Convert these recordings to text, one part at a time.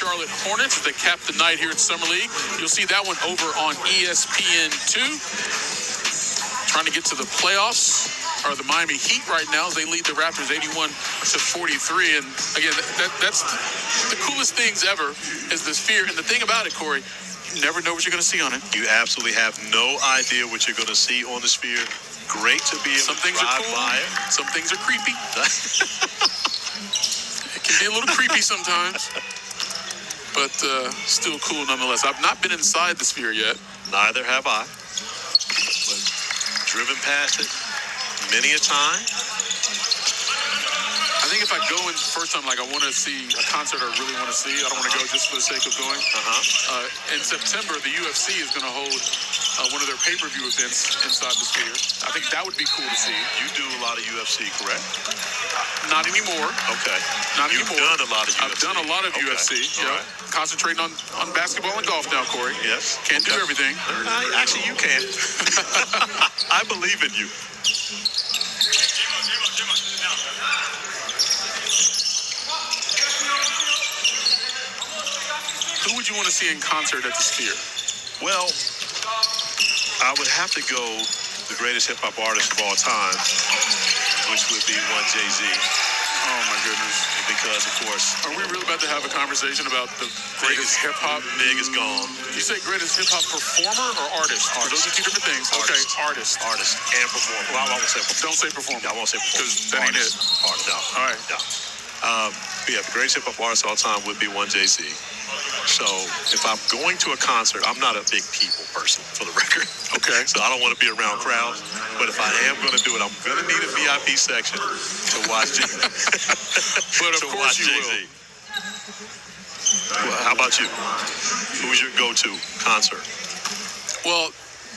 Charlotte Hornets as they cap the night here at Summer League. You'll see that one over on ESPN2. Trying to get to the playoffs are the Miami Heat right now as they lead the Raptors 81-43. And again, that's the coolest things ever is the Sphere. And the thing about it, Corey, you never know what you're going to see on it. You absolutely have no idea what you're going to see on the Sphere. Great to be able to drive by it. Some things are creepy. It can be a little creepy sometimes, but still cool nonetheless. I've not been inside the Sphere yet. Neither have I. But driven past it many a time. I think if I go in the first time, like I want to see a concert I really want to see. I don't want to go just for the sake of going. In September, the UFC is going to hold one of their pay-per-view events inside the Sphere. I think that would be cool to see. You do a lot of UFC, correct? Not anymore. Okay. Not You've anymore. done a lot of UFC. I've done a lot of UFC. Yeah. Right. Concentrating on basketball and golf now, Corey. Yes. Can't do everything. Actually, you can. I believe in you. Who would you want to see in concert at the Sphere? Well, I would have to go the greatest hip-hop artist of all time, which would be one Jay-Z. Oh, my goodness. Because, of course... Are we really about to have a conversation about the greatest hip-hop? Big is gone. You say greatest hip-hop performer or artist? Those are two different things. Artist. Okay, artist. Artist and performer. Well, I won't say performer. Don't say performer. I won't say performer. Because that ain't it. Artist. No. All right. No. Yeah, the greatest hip-hop artist of all time would be one Jay-Z. So if I'm going to a concert, I'm not a big people person, for the record. Okay. So I don't want to be around crowds. But if I am going to do it, I'm going to need a VIP section to watch But of course you Jay-Z. will. Well, how about you? Who's your go-to concert? Well,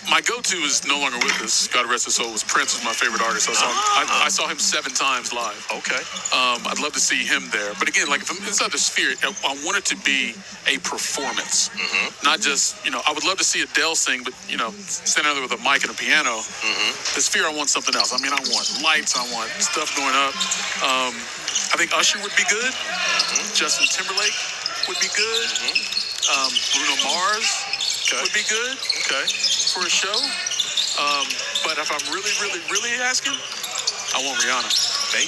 my go-to is no longer with us. God rest his soul. Was Prince was my favorite artist. I saw him 7 times live. Okay. I'd love to see him there. But again, like if I'm inside the Sphere, I want it to be a performance, not just I would love to see Adele sing, but standing there with a mic and a piano. The Sphere, I want something else. I mean, I want lights. I want stuff going up. I think Usher would be good. Justin Timberlake would be good. Bruno Mars would be good. Okay. For a show. But if I'm really, really, really asking, I want Rihanna. Hey,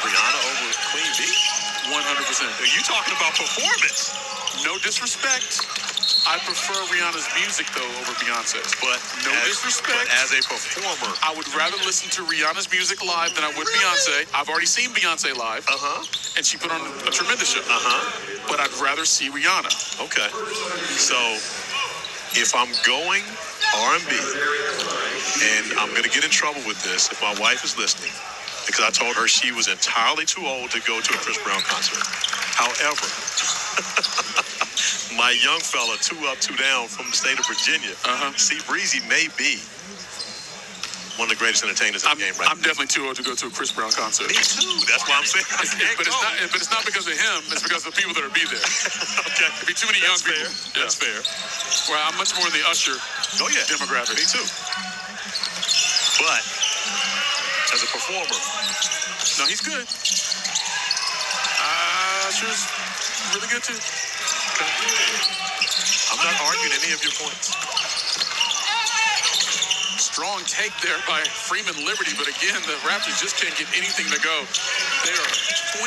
Rihanna over Queen Bee? 100%. Are you talking about performance? No disrespect. I prefer Rihanna's music, though, over Beyonce's. But no disrespect. But as a performer, I would rather listen to Rihanna's music live than I would Beyonce. I've already seen Beyonce live. And she put on a tremendous show. But I'd rather see Rihanna. Okay. So if I'm going R&B, and I'm going to get in trouble with this if my wife is listening, because I told her she was entirely too old to go to a Chris Brown concert. However, my young fella, 2 Up, 2 Down from the state of Virginia, C Breezy may be one of the greatest entertainers in the game right now. I'm definitely too old to go to a Chris Brown concert. Me too. That's why I'm saying. But it's not because of him. It's because of the people that will be there. Okay. It'd be too many young people. Yeah. That's fair. Well, I'm much more in the Usher demographic. Me too. But as a performer, no, he's good. Usher's really good too. Okay. I'm not arguing any of your points. Strong take there by Freeman Liberty, but again, the Raptors just can't get anything to go. They are 28%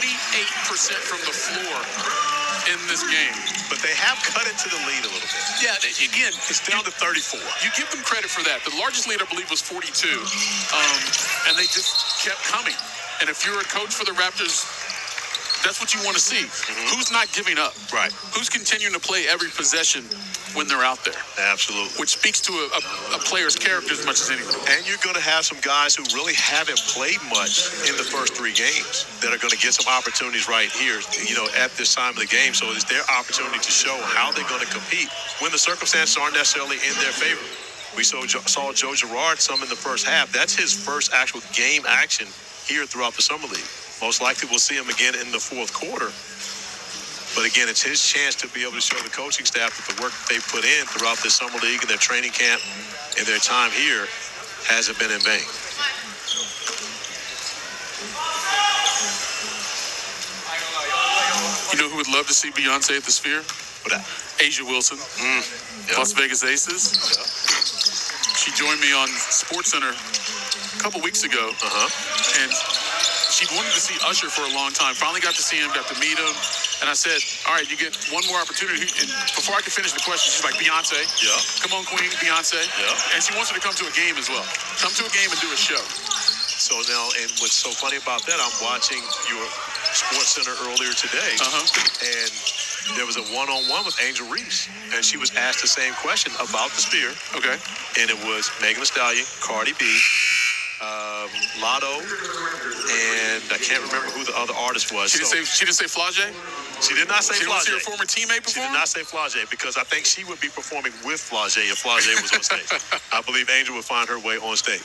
from the floor in this game. But they have cut into the lead a little bit. Yeah, again, it's down to 34. You give them credit for that. The largest lead, I believe, was 42. And they just kept coming. And if you're a coach for the Raptors, that's what you want to see. Who's not giving up? Right. Who's continuing to play every possession when they're out there? Absolutely. Which speaks to a player's character as much as anything. And you're going to have some guys who really haven't played much in the first 3 games that are going to get some opportunities right here, at this time of the game. So it's their opportunity to show how they're going to compete when the circumstances aren't necessarily in their favor. We saw Joe Girard some in the first half. That's his first actual game action here throughout the Summer League. Most likely we'll see him again in the fourth quarter. But again, it's his chance to be able to show the coaching staff that the work that they put in throughout this Summer League and their training camp and their time here hasn't been in vain. know who would love to see Beyonce at the Sphere? What that? Asia Wilson, Las Vegas Aces. She joined me on SportsCenter a couple weeks ago, and she wanted to see Usher for a long time. Finally got to see him, got to meet him, and I said, all right, you get one more opportunity. And before I could finish the question, she's like, Beyonce. Yeah. Come on, Queen, Beyonce. Yeah. And she wants her to come to a game as well. Come to a game and do a show. So now, and what's so funny about that, I'm watching your SportsCenter earlier today, and there was a one-on-one with Angel Reese, and she was asked the same question about the Sphere. Okay. And it was Megan Thee Stallion, Cardi B, Lotto, and I can't remember who the other artist was. She didn't say Flau'jae? She did not say She didn't Flau'jae. see her former teammate She perform? did not say Flau'jae, because I think she would be performing with Flau'jae if Flau'jae was on stage. I believe Angel would find her way on stage.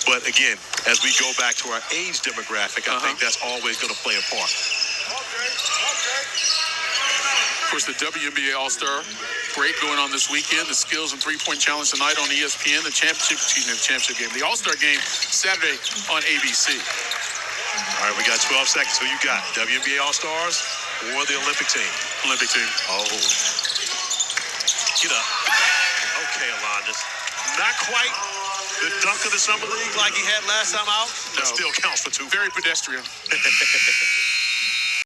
But again, as we go back to our age demographic, I think that's always going to play a part. Of course, the WNBA All-Star break going on this weekend. The Skills and Three-Point Challenge tonight on ESPN. The championship game. The All-Star game Saturday on ABC. All right, we got 12 seconds. Who you got? WNBA All-Stars or the Olympic team? Olympic team. Oh. Get up. Okay, Alondas. Not quite the dunk of the Summer League like he had last time out. That still counts for two. Very pedestrian.